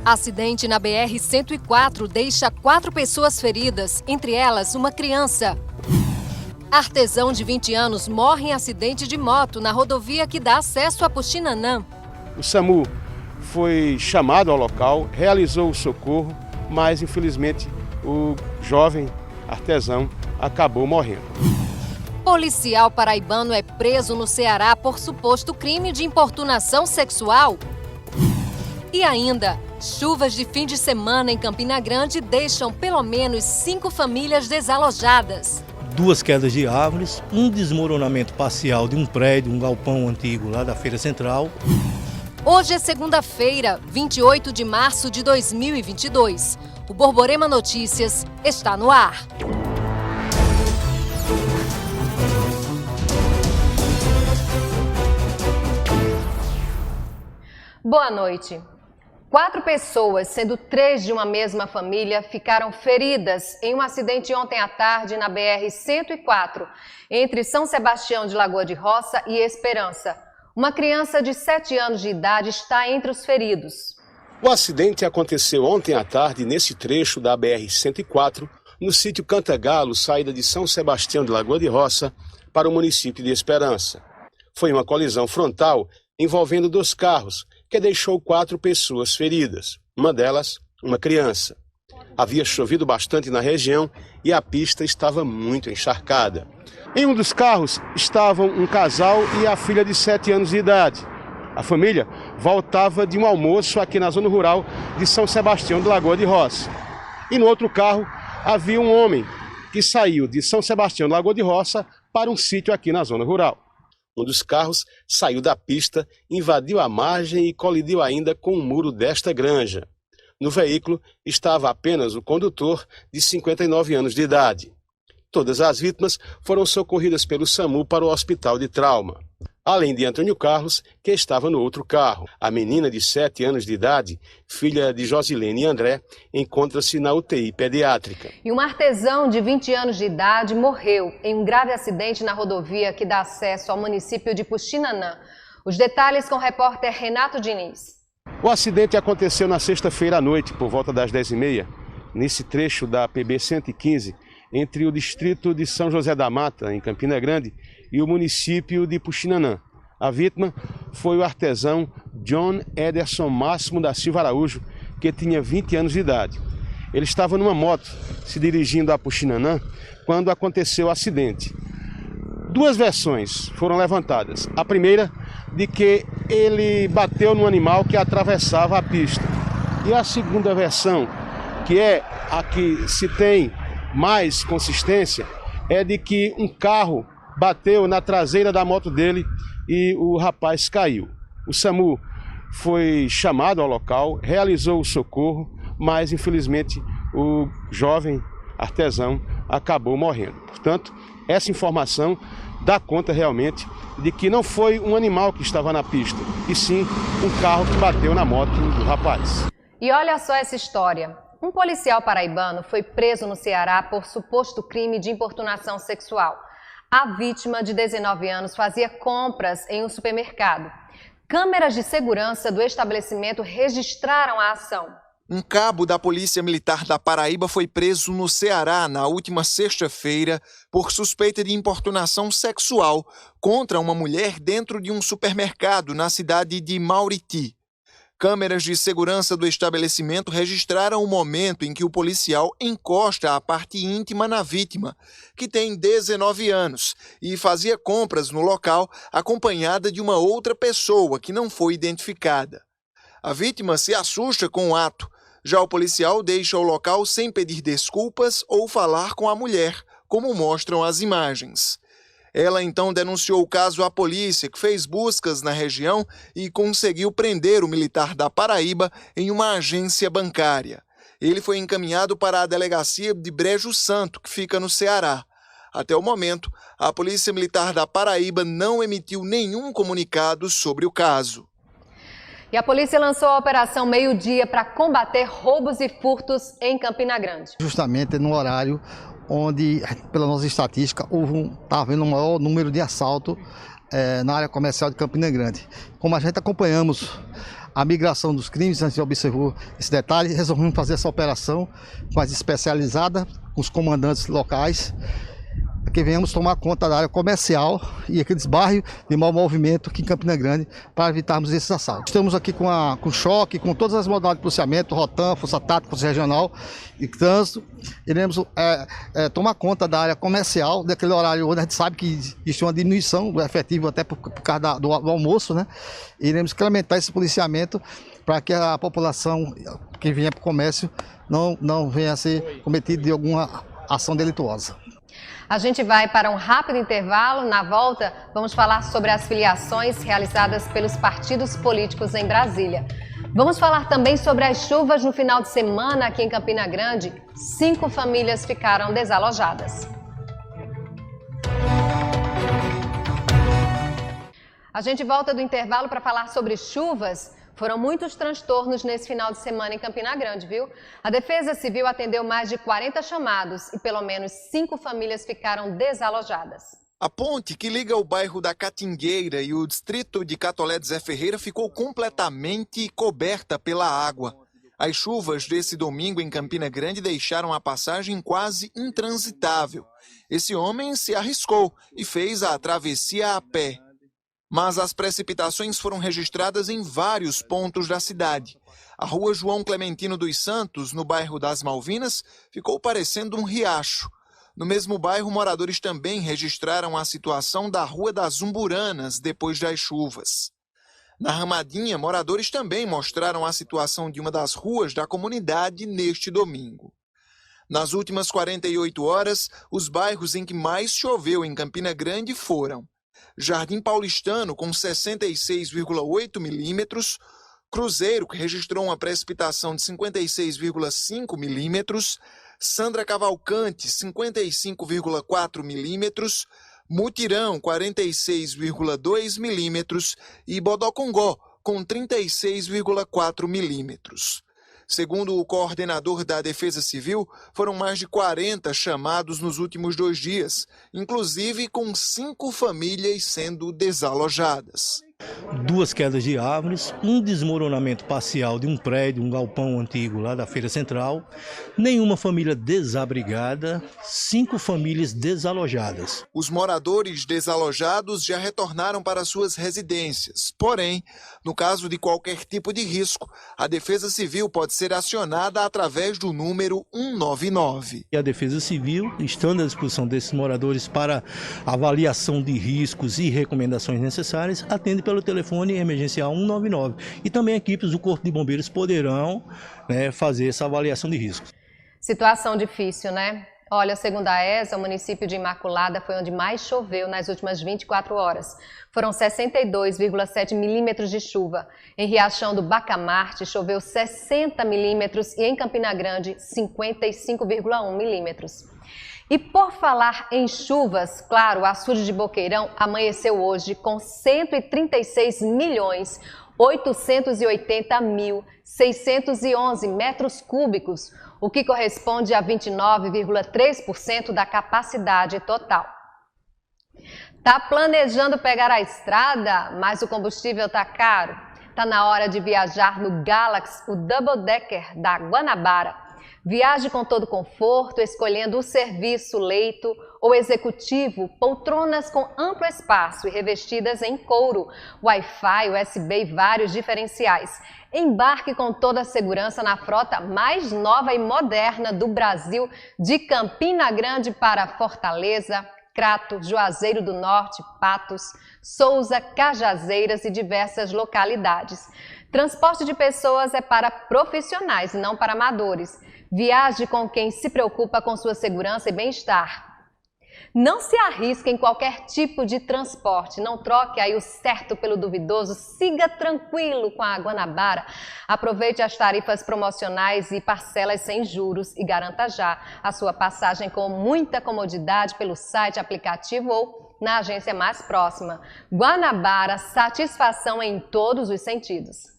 Acidente na BR-104 deixa 4 pessoas feridas, entre elas uma criança. Artesão de 20 anos morre em acidente de moto na rodovia que dá acesso a Puxinanã. O SAMU foi chamado ao local, realizou o socorro, mas infelizmente o jovem artesão acabou morrendo. Policial paraibano é preso no Ceará por suposto crime de importunação sexual. E ainda, chuvas de fim de semana em Campina Grande deixam pelo menos 5 famílias desalojadas. 2 quedas de árvores, um desmoronamento parcial de um prédio, um galpão antigo lá da Feira Central. Hoje é segunda-feira, 28 de março de 2022. O Borborema Notícias está no ar. Boa noite. 4 pessoas, sendo 3 de uma mesma família, ficaram feridas em um acidente ontem à tarde na BR-104, entre São Sebastião de Lagoa de Roça e Esperança. Uma criança de 7 anos de idade está entre os feridos. O acidente aconteceu ontem à tarde nesse trecho da BR-104, no sítio Cantagalo, saída de São Sebastião de Lagoa de Roça para o município de Esperança. Foi uma colisão frontal envolvendo 2 carros, que deixou 4 pessoas feridas, uma delas, uma criança. Havia chovido bastante na região e a pista estava muito encharcada. Em um dos carros estavam um casal e a filha de 7 anos de idade. A família voltava de um almoço aqui na zona rural de São Sebastião de Lagoa de Roça. E no outro carro havia um homem que saiu de São Sebastião de Lagoa de Roça para um sítio aqui na zona rural. Um dos carros saiu da pista, invadiu a margem e colidiu ainda com o muro desta granja. No veículo estava apenas o condutor, de 59 anos de idade. Todas as vítimas foram socorridas pelo SAMU para o hospital de trauma, além de Antônio Carlos, que estava no outro carro. A menina de 7 anos de idade, filha de Josilene e André, encontra-se na UTI pediátrica. E um artesão de 20 anos de idade morreu em um grave acidente na rodovia que dá acesso ao município de Puxinanã. Os detalhes com o repórter Renato Diniz. O acidente aconteceu na sexta-feira à noite, por volta das 10h30, nesse trecho da PB-115, entre o distrito de São José da Mata, em Campina Grande, e o município de Puxinanã. A vítima foi o artesão John Ederson Máximo da Silva Araújo, que tinha 20 anos de idade. Ele estava numa moto, se dirigindo a Puxinanã, quando aconteceu o acidente. 2 versões foram levantadas. A primeira, de que ele bateu num animal que atravessava a pista. E a segunda versão, que é a que se tem mais consistência, é de que um carro bateu na traseira da moto dele e o rapaz caiu. O SAMU foi chamado ao local, realizou o socorro, mas infelizmente o jovem artesão acabou morrendo. Portanto, essa informação dá conta realmente de que não foi um animal que estava na pista, e sim um carro que bateu na moto do rapaz. E olha só essa história. Um policial paraibano foi preso no Ceará por suposto crime de importunação sexual. A vítima, de 19 anos, fazia compras em um supermercado. Câmeras de segurança do estabelecimento registraram a ação. Um cabo da Polícia Militar da Paraíba foi preso no Ceará na última sexta-feira por suspeita de importunação sexual contra uma mulher dentro de um supermercado na cidade de Mauriti. Câmeras de segurança do estabelecimento registraram o momento em que o policial encosta a parte íntima na vítima, que tem 19 anos, e fazia compras no local acompanhada de uma outra pessoa que não foi identificada. A vítima se assusta com o ato. Já o policial deixa o local sem pedir desculpas ou falar com a mulher, como mostram as imagens. Ela então denunciou o caso à polícia, que fez buscas na região e conseguiu prender o militar da Paraíba em uma agência bancária. Ele foi encaminhado para a delegacia de Brejo Santo, que fica no Ceará. Até o momento, a Polícia Militar da Paraíba não emitiu nenhum comunicado sobre o caso. E a polícia lançou a Operação Meio-Dia para combater roubos e furtos em Campina Grande. Justamente no horário onde, pela nossa estatística, está havendo um maior número de assaltos na área comercial de Campina Grande. Como a gente acompanhamos a migração dos crimes. A gente observou esse detalhe, resolvemos fazer essa operação mais especializada, com os comandantes locais, que venhamos tomar conta da área comercial e aqueles bairros de mau movimento aqui em Campina Grande para evitarmos esses assaltos. Estamos aqui com choque, com todas as modalidades de policiamento, Rotam, Força Tática, Força Regional e Trânsito. Iremos tomar conta da área comercial, daquele horário onde a gente sabe que existe uma diminuição do efetivo até por causa do almoço, né? Iremos incrementar esse policiamento para que a população que venha para o comércio não venha a ser cometida de alguma ação delituosa. A gente vai para um rápido intervalo. Na volta, vamos falar sobre as filiações realizadas pelos partidos políticos em Brasília. Vamos falar também sobre as chuvas no final de semana aqui em Campina Grande. 5 famílias ficaram desalojadas. A gente volta do intervalo para falar sobre chuvas. Foram muitos transtornos nesse final de semana em Campina Grande, viu? A Defesa Civil atendeu mais de 40 chamados e pelo menos 5 famílias ficaram desalojadas. A ponte que liga o bairro da Catingueira e o distrito de Catolé de Zé Ferreira ficou completamente coberta pela água. As chuvas desse domingo em Campina Grande deixaram a passagem quase intransitável. Esse homem se arriscou e fez a travessia a pé. Mas as precipitações foram registradas em vários pontos da cidade. A rua João Clementino dos Santos, no bairro das Malvinas, ficou parecendo um riacho. No mesmo bairro, moradores também registraram a situação da Rua das Umburanas depois das chuvas. Na Ramadinha, moradores também mostraram a situação de uma das ruas da comunidade neste domingo. Nas últimas 48 horas, os bairros em que mais choveu em Campina Grande foram Jardim Paulistano, com 66,8 milímetros, Cruzeiro, que registrou uma precipitação de 56,5 milímetros, Sandra Cavalcante, 55,4 milímetros, Mutirão, 46,2 milímetros e Bodocongó, com 36,4 milímetros. Segundo o coordenador da Defesa Civil, foram mais de 40 chamados nos últimos 2 dias, inclusive com 5 famílias sendo desalojadas. 2 quedas de árvores, um desmoronamento parcial de um prédio, um galpão antigo lá da Feira Central, nenhuma família desabrigada, 5 famílias desalojadas. Os moradores desalojados já retornaram para suas residências. Porém, no caso de qualquer tipo de risco, a Defesa Civil pode ser acionada através do número 199. E a Defesa Civil, estando à disposição desses moradores para avaliação de riscos e recomendações necessárias, atende pelo telefone emergencial 199. E também equipes do Corpo de Bombeiros poderão fazer essa avaliação de riscos. Situação difícil, né? Olha, segundo a ESA, o município de Imaculada foi onde mais choveu nas últimas 24 horas. Foram 62,7 milímetros de chuva. Em Riachão do Bacamarte, choveu 60 milímetros e em Campina Grande, 55,1 milímetros. E por falar em chuvas, claro, o açude de Boqueirão amanheceu hoje com 136.880.611 metros cúbicos, o que corresponde a 29,3% da capacidade total. Tá planejando pegar a estrada, mas o combustível tá caro? Tá na hora de viajar no Galaxy, o Double Decker da Guanabara. Viaje com todo conforto, escolhendo o serviço, leito ou executivo, poltronas com amplo espaço e revestidas em couro, Wi-Fi, USB e vários diferenciais. Embarque com toda a segurança na frota mais nova e moderna do Brasil, de Campina Grande para Fortaleza, Crato, Juazeiro do Norte, Patos, Souza, Cajazeiras e diversas localidades. Transporte de pessoas é para profissionais e não para amadores. Viaje com quem se preocupa com sua segurança e bem-estar. Não se arrisque em qualquer tipo de transporte, não troque aí o certo pelo duvidoso, siga tranquilo com a Guanabara. Aproveite as tarifas promocionais e parcelas sem juros e garanta já a sua passagem com muita comodidade pelo site, aplicativo ou na agência mais próxima. Guanabara, satisfação em todos os sentidos.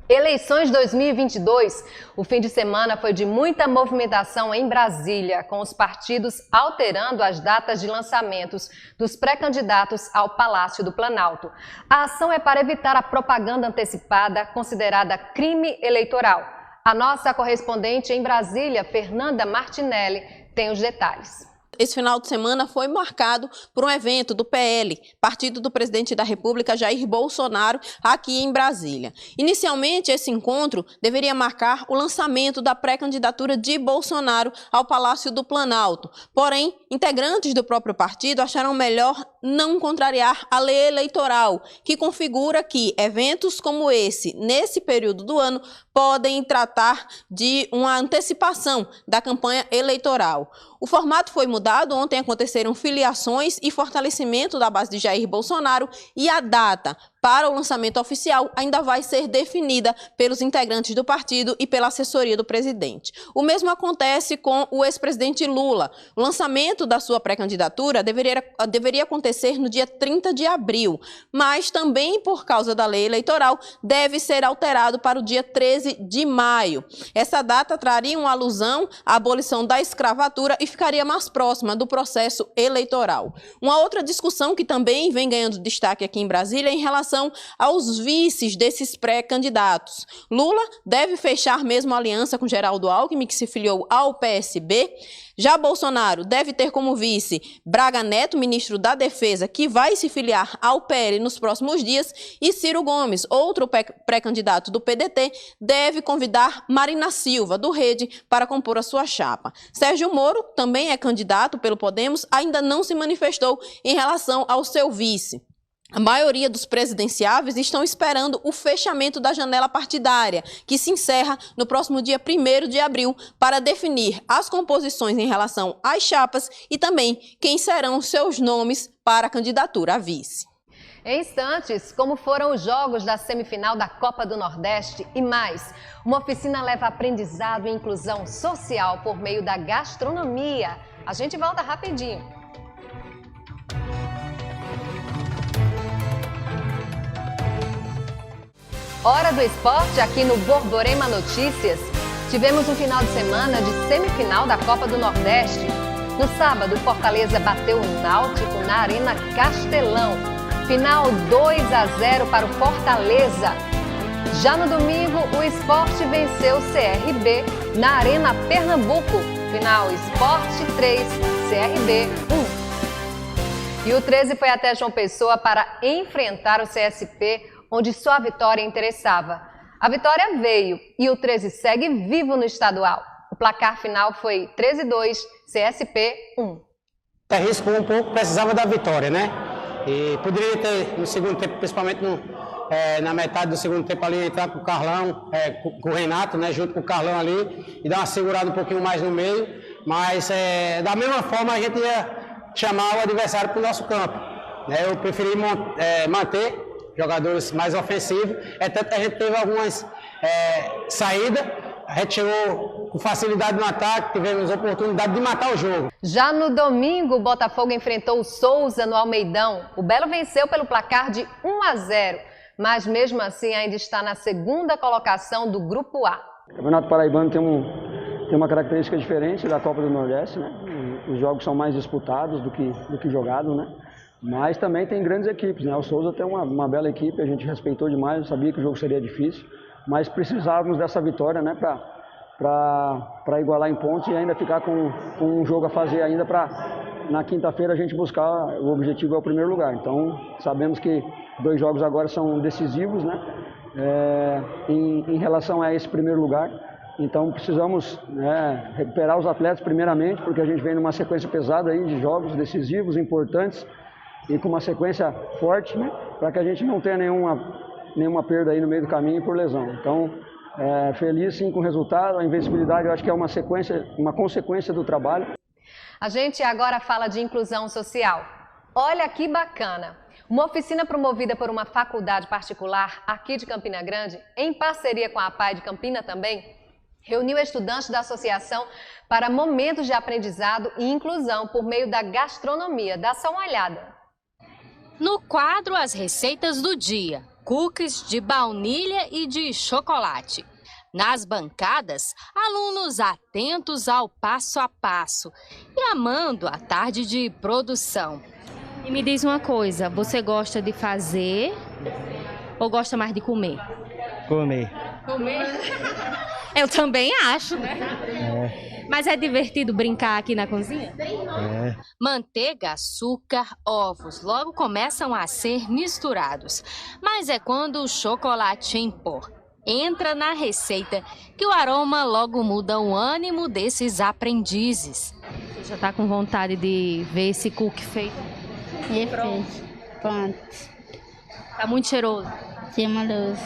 Eleições 2022. O fim de semana foi de muita movimentação em Brasília, com os partidos alterando as datas de lançamentos dos pré-candidatos ao Palácio do Planalto. A ação é para evitar a propaganda antecipada, considerada crime eleitoral. A nossa correspondente em Brasília, Fernanda Martinelli, tem os detalhes. Esse final de semana foi marcado por um evento do PL, partido do presidente da República, Jair Bolsonaro, aqui em Brasília. Inicialmente, esse encontro deveria marcar o lançamento da pré-candidatura de Bolsonaro ao Palácio do Planalto. Porém, integrantes do próprio partido acharam melhor não contrariar a lei eleitoral, que configura que eventos como esse, nesse período do ano, podem tratar de uma antecipação da campanha eleitoral. O formato foi mudado, ontem aconteceram filiações e fortalecimento da base de Jair Bolsonaro e a data para o lançamento oficial ainda vai ser definida pelos integrantes do partido e pela assessoria do presidente. O mesmo acontece com o ex-presidente Lula. O lançamento da sua pré-candidatura deveria acontecer no dia 30 de abril, mas também por causa da lei eleitoral deve ser alterado para o dia 13 de maio. Essa data traria uma alusão à abolição da escravatura e ficaria mais próxima do processo eleitoral. Uma outra discussão que também vem ganhando destaque aqui em Brasília é em relação aos vices desses pré-candidatos. Lula deve fechar mesmo a aliança com Geraldo Alckmin, que se filiou ao PSB. Já Bolsonaro deve ter como vice Braga Neto, ministro da Defesa, que vai se filiar ao PL nos próximos dias. E Ciro Gomes, outro pré-candidato do PDT, deve convidar Marina Silva, do Rede, para compor a sua chapa. Sérgio Moro também é candidato pelo Podemos, ainda não se manifestou em relação ao seu vice. A maioria dos presidenciáveis estão esperando o fechamento da janela partidária, que se encerra no próximo dia 1º de abril, para definir as composições em relação às chapas e também quem serão seus nomes para a candidatura a vice. Em instantes, como foram os jogos da semifinal da Copa do Nordeste e mais, uma oficina leva aprendizado e inclusão social por meio da gastronomia. A gente volta rapidinho. Hora do esporte aqui no Borborema Notícias. Tivemos um final de semana de semifinal da Copa do Nordeste. No sábado, Fortaleza bateu o Náutico na Arena Castelão. Final 2-0 para o Fortaleza. Já no domingo, o Sport venceu o CRB na Arena Pernambuco. Final Sport 3, CRB 1. E o 13 foi até João Pessoa para enfrentar o CSP, onde só a vitória interessava. A vitória veio e o 13 segue vivo no estadual. O placar final foi 13-2, CSP 1. Arriscou um pouco, precisava da vitória, né? E poderia ter, no segundo tempo, principalmente na metade do segundo tempo ali, entrar com o Carlão, com o Renato, né? Junto com o Carlão ali, e dar uma segurada um pouquinho mais no meio. Mas, da mesma forma, a gente ia chamar o adversário para o nosso campo. Né? Eu preferi manter jogadores mais ofensivos, tanto que a gente teve algumas saídas, a gente chegou com facilidade no ataque, tivemos oportunidade de matar o jogo. Já no domingo, o Botafogo enfrentou o Souza no Almeidão. O Belo venceu pelo placar de 1-0, mas mesmo assim ainda está na segunda colocação do Grupo A. O Campeonato Paraibano tem uma característica diferente da Copa do Nordeste, né? Os jogos são mais disputados do que jogados, né? Mas também tem grandes equipes, né? O Souza tem uma bela equipe, a gente respeitou demais, eu sabia que o jogo seria difícil, mas precisávamos dessa vitória, né? Para igualar em pontos e ainda ficar com um jogo a fazer ainda para na quinta-feira a gente buscar, o objetivo é o primeiro lugar. Então sabemos que 2 jogos agora são decisivos, né? Em relação a esse primeiro lugar. Então precisamos, né, recuperar os atletas primeiramente, porque a gente vem numa sequência pesada aí de jogos decisivos, importantes, e com uma sequência forte, né, para que a gente não tenha nenhuma perda aí no meio do caminho por lesão. Então, feliz sim com o resultado, a invencibilidade eu acho que é uma consequência do trabalho. A gente agora fala de inclusão social. Olha que bacana! Uma oficina promovida por uma faculdade particular aqui de Campina Grande, em parceria com a APAE de Campina também, reuniu estudantes da associação para momentos de aprendizado e inclusão por meio da gastronomia. Dá só uma olhada. No quadro As Receitas do Dia, cookies de baunilha e de chocolate. Nas bancadas, alunos atentos ao passo a passo e amando a tarde de produção. E me diz uma coisa, você gosta de fazer ou gosta mais de comer? Comer. Comer? Eu também acho, né? Mas é divertido brincar aqui na cozinha? Manteiga, açúcar, ovos logo começam a ser misturados. Mas é quando o chocolate em pó entra na receita que o aroma logo muda o ânimo desses aprendizes. Você já está com vontade de ver esse cookie feito? Pronto. Tá muito cheiroso. Cheiroso.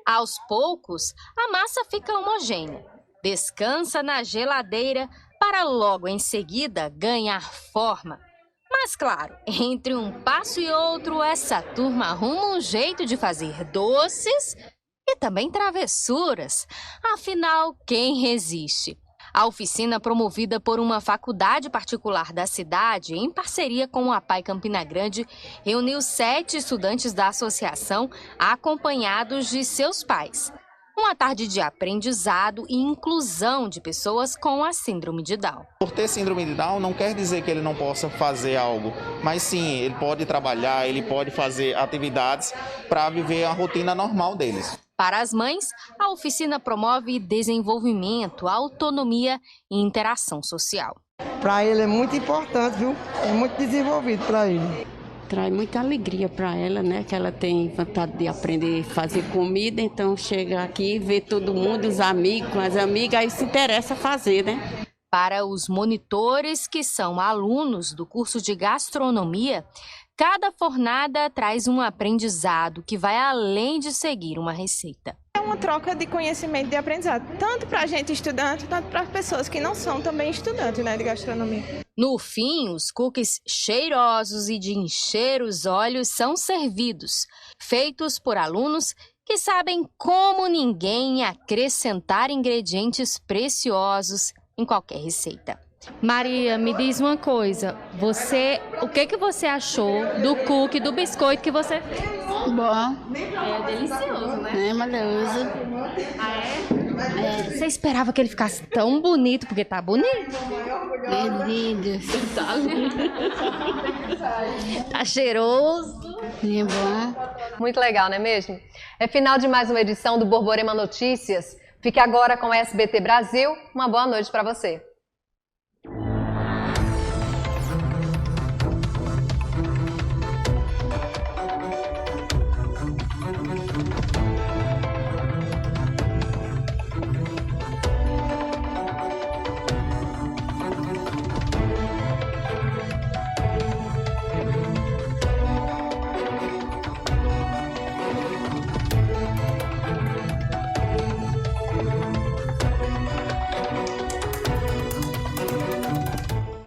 Aos poucos, a massa fica homogênea. Descansa na geladeira para logo em seguida ganhar forma. Mas claro, entre um passo e outro, essa turma arruma um jeito de fazer doces e também travessuras. Afinal, quem resiste? A oficina, promovida por uma faculdade particular da cidade, em parceria com a APAE Campina Grande, reuniu 7 estudantes da associação acompanhados de seus pais. Uma tarde de aprendizado e inclusão de pessoas com a síndrome de Down. Por ter síndrome de Down não quer dizer que ele não possa fazer algo, mas sim, ele pode trabalhar, ele pode fazer atividades para viver a rotina normal deles. Para as mães, a oficina promove desenvolvimento, autonomia e interação social. Para ele é muito importante, viu? É muito desenvolvido para ele. Traz muita alegria para ela, né? Que ela tem vontade de aprender a fazer comida, então chega aqui, vê todo mundo, os amigos, as amigas, aí se interessa a fazer, né? Para os monitores, que são alunos do curso de gastronomia, cada fornada traz um aprendizado que vai além de seguir uma receita. É uma troca de conhecimento, de aprendizado, tanto para a gente estudante, tanto para as pessoas que não são também estudantes, né, de gastronomia. No fim, os cookies cheirosos e de encher os olhos são servidos, feitos por alunos que sabem como ninguém acrescentar ingredientes preciosos em qualquer receita. Maria, me diz uma coisa, o que você achou do cookie, do biscoito que você fez? Bom. É delicioso, né? É maravilhoso. Ah, é? Você esperava que ele ficasse tão bonito, porque tá bonito? É lindo. Tá lindo. Tá cheiroso. É bom. Muito legal, não é mesmo? É final de mais uma edição do Borborema Notícias. Fique agora com o SBT Brasil. Uma boa noite para você.